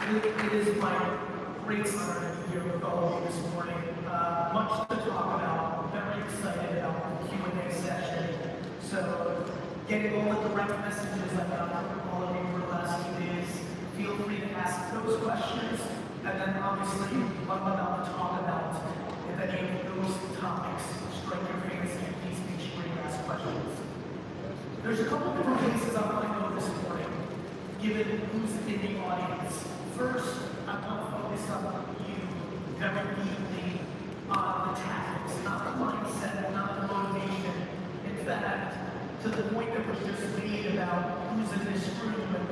It is my great honor to be here with all of you this morning. Much to talk about. Very excited about the Q&A session. So, getting all the direct messages I got from all of you for the last few days, feel free to ask those questions. And then obviously, what I'm about to talk about, if any of those topics strike your fancy, please make sure you ask questions. There's a couple different faces I want to go this morning, given who's in the audience. First, I want to focus on you very deeply on the tactics, not the mindset, not the motivation. In fact, to the point that was just made about who's in this room,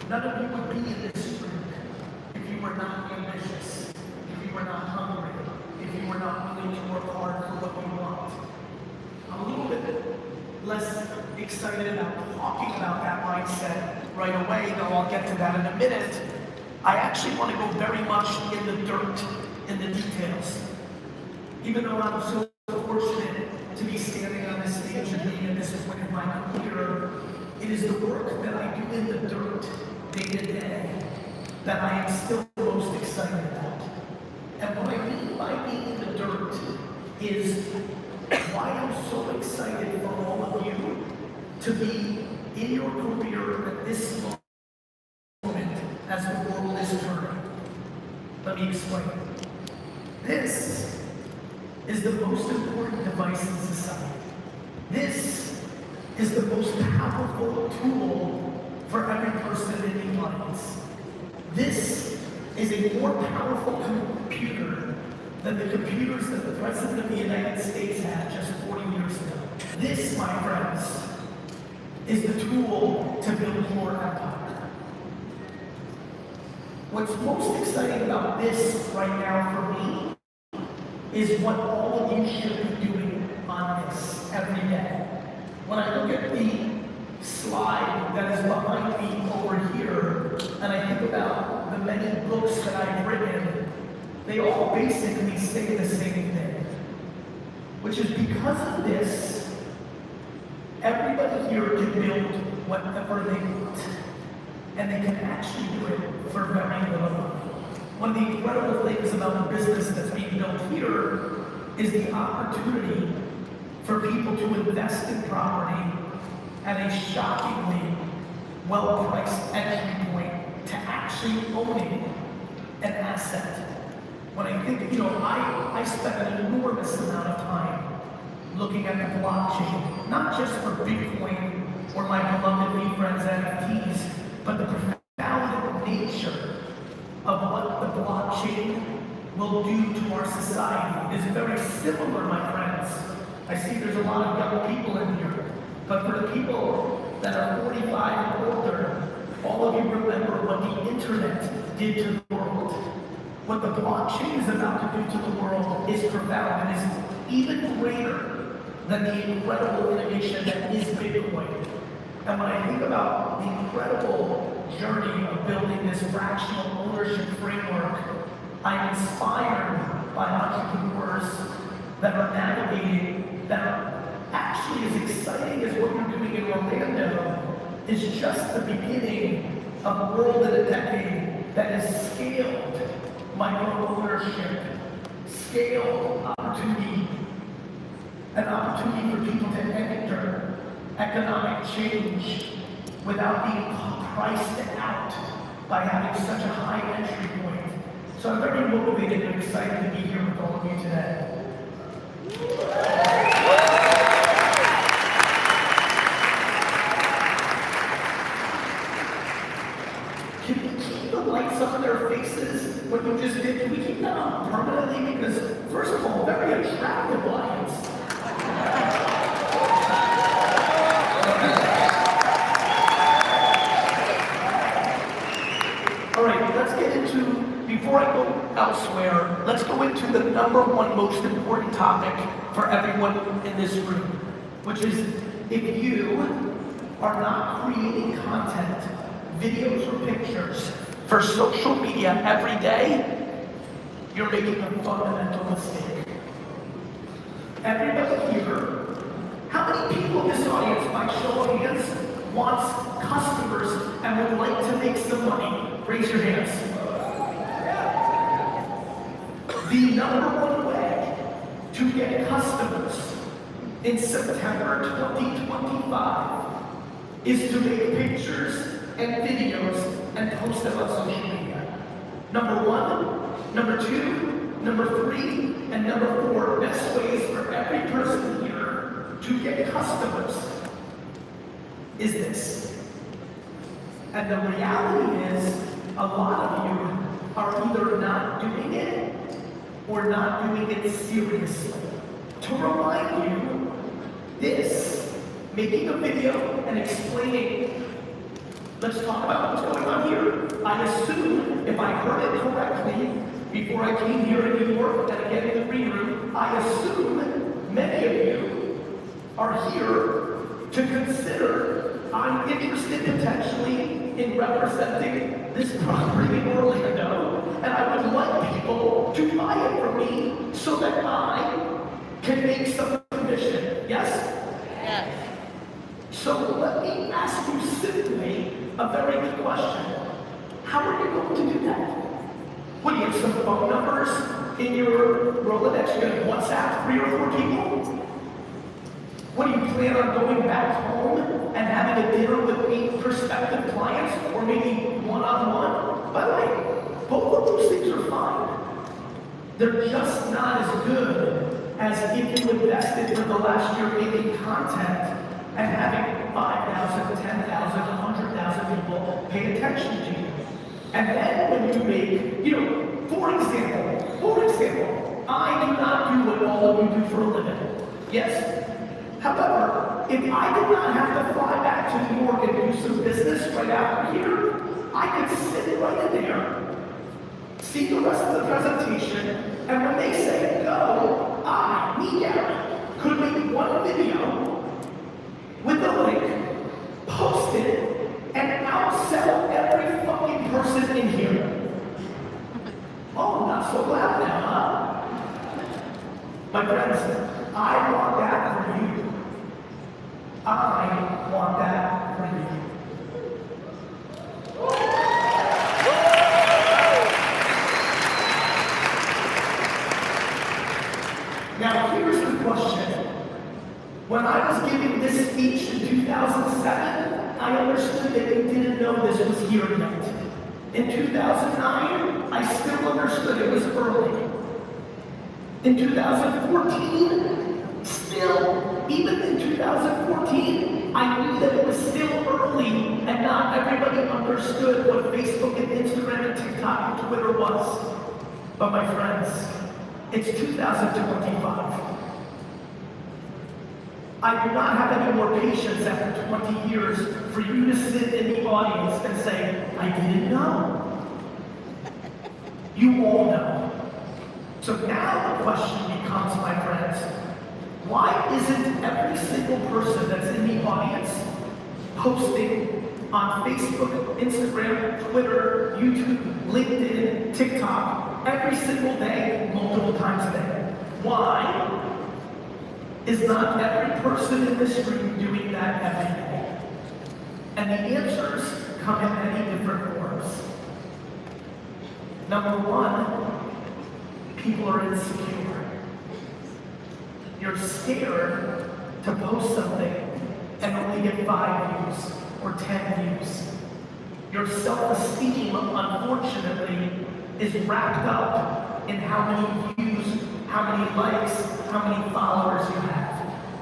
none of you would be in this room if you were not ambitious, if you were not hungry, if you were not willing to work hard for what you want. I'm a little bit less excited about talking about that mindset right away, though I'll get to that in a minute. I actually want to go very much in the dirt, in the details. Even though I'm so fortunate to be standing on this stage and being in this point in my career, it is the work that I do in the dirt, day to day, that I am still most excited about. And what I mean by being in the dirt is why I'm so excited for all of you to be in your career at this moment as the world is turning. Let me explain. This is the most important device in society. This is the most powerful tool for every person in the audience. This is a more powerful computer than the computers that the President of the United States had just 40 years ago. This, my friends, is the tool to build your empire. What's most exciting about this right now for me is what all of you should be doing on this every day. When I look at the slide that is behind me over here, and I think about the many books that I've written, they all basically say the same thing, which is because of this, everybody here can build whatever they want, and they can actually do it for very little money. One of the incredible things about the business that's being built here is the opportunity for people to invest in property at a shockingly well-priced entry point to actually owning an asset. When I think, I spent an enormous amount of time looking at the blockchain, not just for Bitcoin or my beloved V friends NFTs, but the profound nature of what the blockchain will do to our society. It is very similar, my friends. I see there's a lot of young people in here, but for the people that are 45 and older, all of you remember what the internet did to the world. What the blockchain is about to do to the world is profound and is even greater than the incredible innovation that is Bitcoin. And when I think about the incredible journey of building this fractional ownership framework, I'm inspired by entrepreneurs that are navigating, that are actually as exciting as what you're doing in Orlando is just the beginning of a world in a decade that is scaled micro-ownership, scaled opportunity, an opportunity for people to enter economic change without being priced out by having such a high entry point. So I'm very motivated and excited to be here with all of you today. Can we keep the lights on their faces? What you just did, can we keep that on permanently? Because first of all, very attractive audience. All right, let's get into, before I go elsewhere, let's go into the number one most important topic for everyone in this room, which is if you are not creating content, videos or pictures for social media every day, you're making a fundamental mistake. Everybody here, how many people in this audience, by show of hands, wants customers and would like to make some money? Raise your hands. The number one way to get customers in September 2025 is to make pictures and videos and post them on social media. Number one, number two, number three, and number four best ways for every person here to get customers is this. And the reality is, a lot of you are either not doing it or not doing it seriously. To remind you, this, making a video and explaining, let's talk about what's going on here. I assume, if I heard it correctly, before I came here in New York and again in the green room, I assume many of you are here to consider, I'm interested potentially in representing this property in Orlando, and I would like people to buy it from me so that I can make some commission. Yes? Yes. So let me ask you simply a very good question. How are you going to do that? What, do you have some phone numbers in your Rolodex? You're going to WhatsApp 3 or 4 people? What, do you plan on going back home and having a dinner with 8 prospective clients, or maybe one-on-one? By the way, both of those things are fine. They're just not as good as if you invested for the last year making content and having 5,000, 10,000, 100,000 people pay attention to you. And then when you make, for example, I do not do what all of you do for a living. Yes? However, if I did not have to fly back to New York and do some business right after here, I could sit right in there, see the rest of the presentation, and when they say go, Gary, could make one video with the link, post it, and outsell every fucking person in here. Oh, I'm not so glad now, huh? My friends, I want that for you. I want that for you. Now, here's the question. When I was giving this speech in 2007, I understood that you didn't know this was here yet. In 2009, I still understood it was early. In 2014, still, even in 2014, I knew that it was still early and not everybody understood what Facebook and Instagram and TikTok and Twitter was. But my friends, it's 2025. I do not have any more patience after 20 years for you to sit in the audience and say, I didn't know. You all know. So now the question becomes, my friends, why isn't every single person that's in the audience posting on Facebook, Instagram, Twitter, YouTube, LinkedIn, TikTok, every single day, multiple times a day? Why is not every person in this room doing that every day? And the answers come in many different forms. Number one, people are insecure. You're scared to post something and only get 5 views or 10 views. Your self-esteem, unfortunately, is wrapped up in how many views, how many likes, how many followers you have.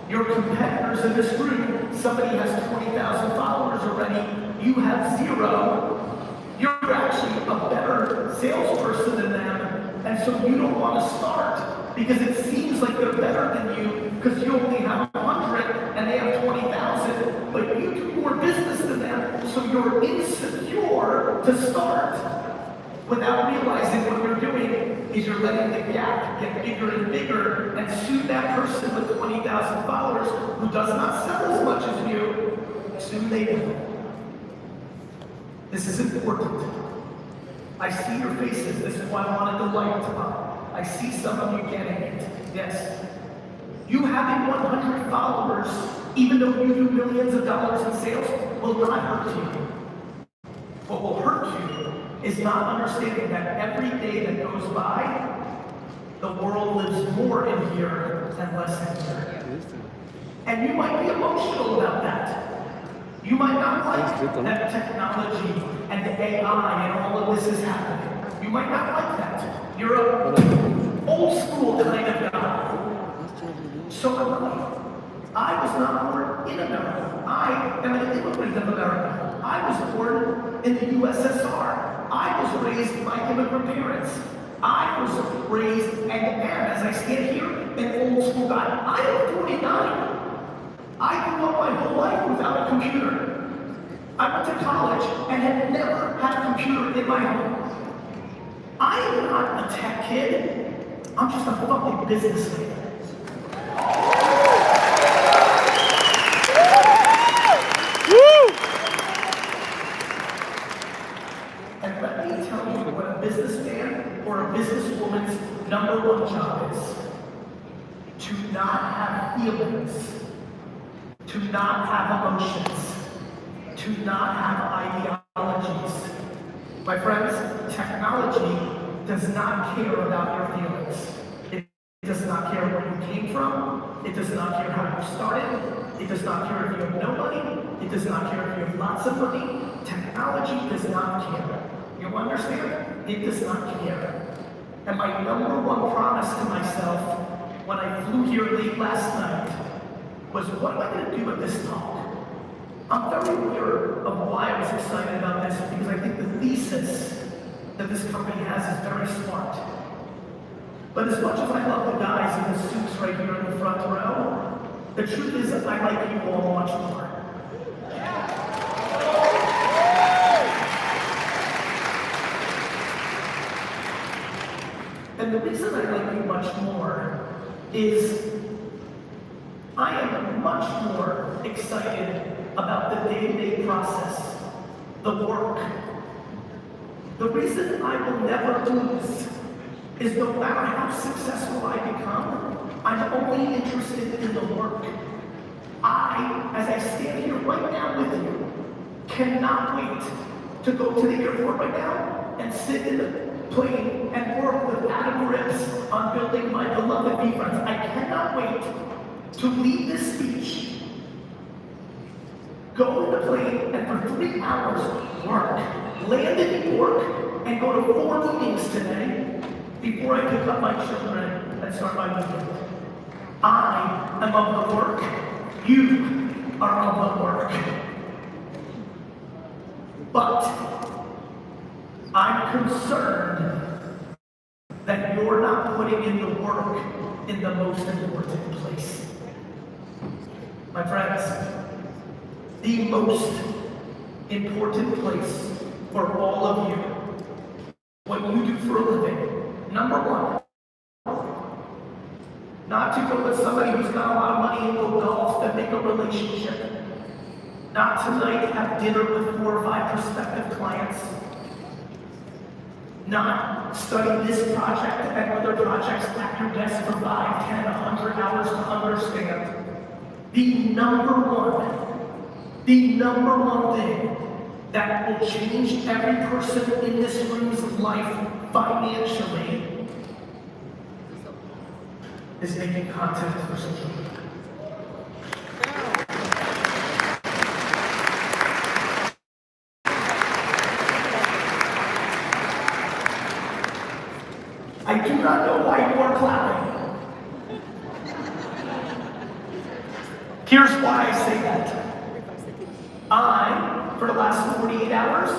Your competitors in this room, somebody has 20,000 followers already, you have 0. You're actually a better salesperson than them, and so you don't want to start because it seems like they're better than you because you only have 100 and they have 20,000, but you do more business than them, so you're insecure to start without realizing what you're doing is you're letting the gap get bigger and bigger, and soon that person with 20,000 followers who does not sell as much as you, soon they do. This is important. I see your faces. This is why I wanted the light to on. I see some of you getting it. Yes. You having 100 followers, even though you do millions of dollars in sales, will not hurt you. What will hurt you is not understanding that every day that goes by, The world lives more in here and less in here. And you might be emotional about that. You might not like that technology and the AI and all of this is happening. You might not like that. You're an old school kind of guy. So am I. I was not born in America. I am an immigrant of America. I was born in the USSR. I was raised by immigrant parents. I was raised and am, as I stand here, an old school guy. I am 49. I grew up my whole life without a computer. I went to college and had never had a computer in my home. I am not a tech kid. I'm just a fucking businessman. And let me tell you what a businessman or a businesswoman's number one job is. To not have feelings. To not have emotions. To not have ideologies. My friends, technology does not care about your feelings. It does not care where you came from. It does not care how you started. It does not care if you have no money. It does not care if you have lots of money. Technology does not care. You understand? It does not care. And my number one promise to myself when I flew here late last night was, what am I going to do with this talk? I'm very aware of why I was excited about this, because I think the thesis that this company has is very smart. But as much as I love the guys in the suits right here in the front row, the truth is that I like you all much more. And the reason I like you much more is I am much more excited about the day-to-day process, the work. The reason I will never lose is no matter how successful I become, I'm only interested in the work. I, as I stand here right now with you, cannot wait to go to the airport right now and sit in the plane and work with Adam Grips on building my beloved V-Friends. I cannot wait to leave this speech, go in the plane, and for 3 hours work, land in New York, and go to 4 meetings today before I pick up my children and start my weekend. I am of the work. You are of the work. But I'm concerned that you're not putting in the work in the most important place. My friends, the most important place for all of you, what you do for a living, number one, not to go with somebody who's got a lot of money and go golf and make a relationship. Not tonight have dinner with 4 or 5 prospective clients. Not study this project and other projects at your desk for 5, 10, 100 hours to understand. The number one thing that will change every person in this room's life financially is making content for social media. I do not know why you are clapping. Here's why I say that. I, for the last 48 hours,